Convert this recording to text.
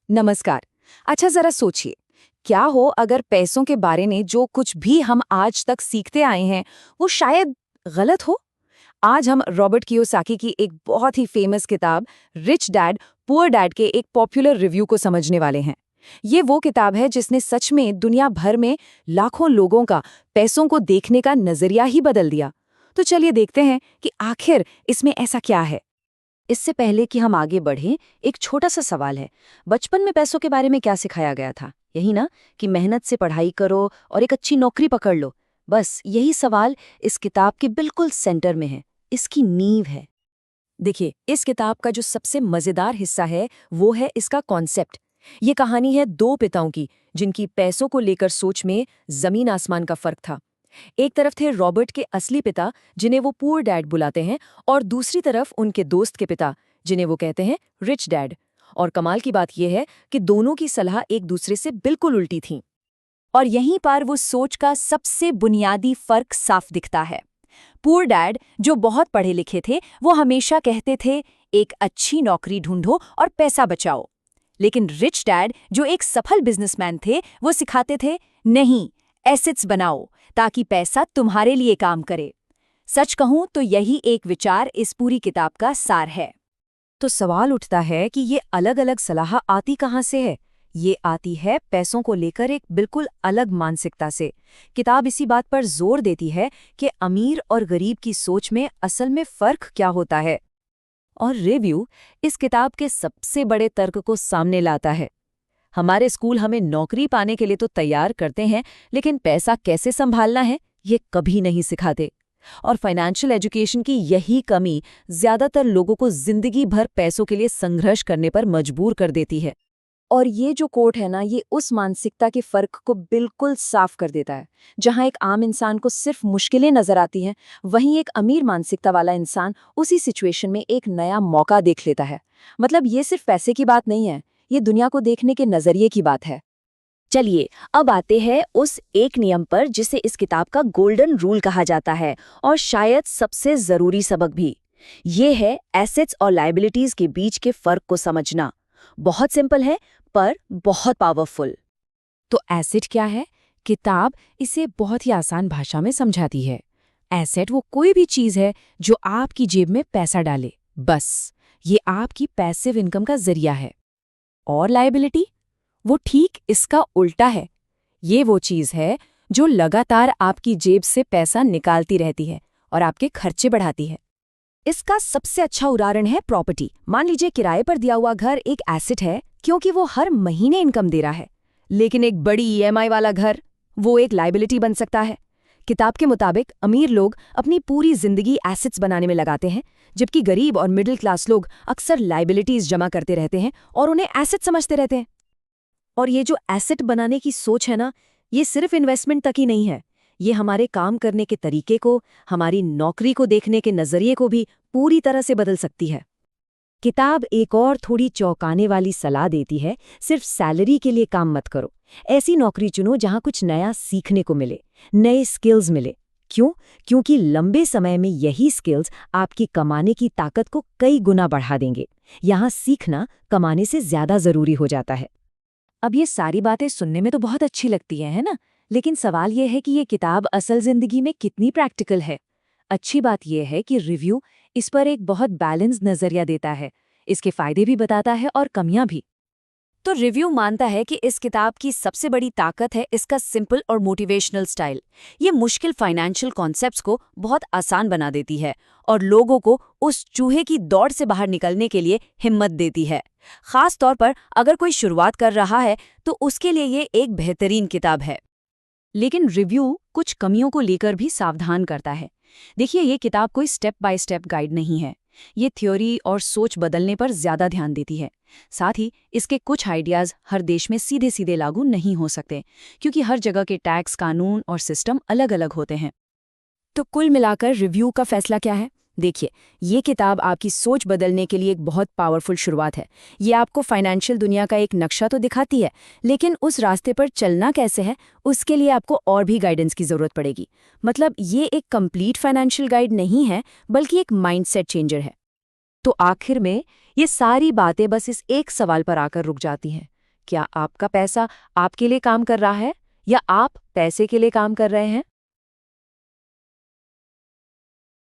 नमस्कार। अच्छा जरा सोचिए, क्या हो अगर पैसों के बारे में जो कुछ भी हम आज तक सीखते आए हैं वो शायद गलत हो। आज हम रॉबर्ट कियोसाकी की एक बहुत ही फेमस किताब रिच डैड पुअर डैड के एक पॉपुलर रिव्यू को समझने वाले हैं। ये वो किताब है जिसने सच में दुनिया भर में लाखों लोगों का पैसों को देखने का नजरिया ही बदल दिया। तो चलिए देखते हैं कि आखिर इसमें ऐसा क्या है। इससे पहले कि हम आगे बढ़ें, एक छोटा सा सवाल है। बचपन में पैसों के बारे में क्या सिखाया गया था? यही ना, कि मेहनत से पढ़ाई करो और एक अच्छी नौकरी पकड़ लो। बस यही सवाल इस किताब के बिल्कुल सेंटर में है, इसकी नींव है। देखिए, इस किताब का जो सबसे मजेदार हिस्सा है वो है इसका कॉन्सेप्ट। ये कहानी है दो पिताओं की जिनकी पैसों को लेकर सोच में जमीन आसमान का फर्क था। एक तरफ थे रॉबर्ट के असली पिता जिन्हें वो पुअर डैड बुलाते हैं, और दूसरी तरफ उनके दोस्त के पिता जिन्हें वो कहते हैं रिच डैड। और कमाल की बात यह है कि दोनों की सलाह एक दूसरे से बिल्कुल उल्टी थी। और यहीं पर वो सोच का सबसे बुनियादी फर्क साफ दिखता है। पुअर डैड, जो बहुत पढ़े लिखे थे, वो हमेशा कहते थे एक अच्छी नौकरी ढूंढो और पैसा बचाओ। लेकिन रिच डैड, जो एक सफल बिजनेसमैन थे, वो सिखाते थे नहीं, एसेट्स बनाओ ताकि पैसा तुम्हारे लिए काम करे। सच कहूं तो यही एक विचार इस पूरी किताब का सार है। तो सवाल उठता है कि ये अलग-अलग सलाह आती कहाँ से है। ये आती है पैसों को लेकर एक बिल्कुल अलग मानसिकता से। किताब इसी बात पर जोर देती है कि अमीर और गरीब की सोच में असल में फर्क क्या होता है। और रिव्यू इस किताब के सबसे बड़े तर्क को सामने लाता है। हमारे स्कूल हमें नौकरी पाने के लिए तो तैयार करते हैं, लेकिन पैसा कैसे संभालना है ये कभी नहीं सिखाते। और फाइनेंशियल एजुकेशन की यही कमी ज्यादातर लोगों को जिंदगी भर पैसों के लिए संघर्ष करने पर मजबूर कर देती है। और ये जो कोट है ना, ये उस मानसिकता के फर्क को बिल्कुल साफ कर देता है। जहां एक आम इंसान को सिर्फ मुश्किलें नजर आती हैं, वहीं एक अमीर मानसिकता वाला इंसान उसी सिचुएशन में एक नया मौका देख लेता है। मतलब ये सिर्फ पैसे की बात नहीं है, ये दुनिया को देखने के नजरिए की बात है। चलिए अब आते हैं उस एक नियम पर जिसे इस किताब का गोल्डन रूल कहा जाता है, और शायद सबसे जरूरी सबक भी। ये है एसेट्स और लायबिलिटीज के बीच के फर्क को समझना। बहुत सिंपल है पर बहुत पावरफुल। तो एसेट क्या है? किताब इसे बहुत ही आसान भाषा में समझाती है। एसेट वो कोई भी चीज है जो आपकी जेब में पैसा डाले, बस ये आपकी पैसिव इनकम का जरिया है। और लायबिलिटी वो ठीक इसका उल्टा है। ये वो चीज है जो लगातार आपकी जेब से पैसा निकालती रहती है और आपके खर्चे बढ़ाती है। इसका सबसे अच्छा उदाहरण है प्रॉपर्टी। मान लीजिए किराए पर दिया हुआ घर एक एसेट है क्योंकि वो हर महीने इनकम दे रहा है, लेकिन एक बड़ी ईएमआई वाला घर वो एक लायबिलिटी बन सकता है। किताब के मुताबिक अमीर लोग अपनी पूरी जिंदगी एसेट्स बनाने में लगाते हैं, जबकि गरीब और मिडिल क्लास लोग अक्सर लायबिलिटीज जमा करते रहते हैं और उन्हें एसेट समझते रहते हैं। और ये जो एसेट बनाने की सोच है ना, ये सिर्फ इन्वेस्टमेंट तक ही नहीं है। ये हमारे काम करने के तरीके को, हमारी नौकरी को देखने के नजरिए को भी पूरी तरह से बदल सकती है। किताब एक और थोड़ी चौंकाने वाली सलाह देती है, सिर्फ सैलरी के लिए काम मत करो। ऐसी नौकरी चुनो जहां कुछ नया सीखने को मिले, नए स्किल्स मिले। क्यों? क्योंकि लंबे समय में यही स्किल्स आपकी कमाने की ताकत को कई गुना बढ़ा देंगे। यहाँ सीखना कमाने से ज्यादा जरूरी हो जाता है। अब ये सारी बातें सुनने में तो बहुत अच्छी लगती हैं, है ना? लेकिन सवाल ये है कि ये किताब असल जिंदगी में कितनी प्रैक्टिकल है। अच्छी बात यह है कि रिव्यू इस पर एक बहुत बैलेंस नजरिया देता है। इसके फायदे भी बताता है और कमियां भी। तो रिव्यू मानता है कि इस किताब की सबसे बड़ी ताकत है इसका सिंपल और मोटिवेशनल स्टाइल। ये मुश्किल फाइनेंशियल कॉन्सेप्ट्स को बहुत आसान बना देती है और लोगों को उस चूहे की दौड़ से बाहर निकलने के लिए हिम्मत देती है। खास तौर पर अगर कोई शुरुआत कर रहा है तो उसके लिए ये एक बेहतरीन किताब है। लेकिन रिव्यू कुछ कमियों को लेकर भी सावधान करता है। देखिए, ये किताब कोई स्टेप बाय स्टेप गाइड नहीं है। ये थ्योरी और सोच बदलने पर ज्यादा ध्यान देती है। साथ ही इसके कुछ आइडियाज हर देश में सीधे सीधे लागू नहीं हो सकते, क्योंकि हर जगह के टैक्स कानून और सिस्टम अलग अलग होते हैं। तो कुल मिलाकर रिव्यू का फैसला क्या है? देखिए, ये किताब आपकी सोच बदलने के लिए एक बहुत पावरफुल शुरुआत है। ये आपको फाइनेंशियल दुनिया का एक नक्शा तो दिखाती है, लेकिन उस रास्ते पर चलना कैसे है, उसके लिए आपको और भी गाइडेंस की जरूरत पड़ेगी। मतलब ये एक कंप्लीट फाइनेंशियल गाइड नहीं है, बल्कि एक माइंडसेट चेंजर है। तो आखिर में ये सारी बातें बस इस एक सवाल पर आकर रुक जाती हैं क्या आपका पैसा आपके लिए काम कर रहा है या आप पैसे के लिए काम कर रहे हैं?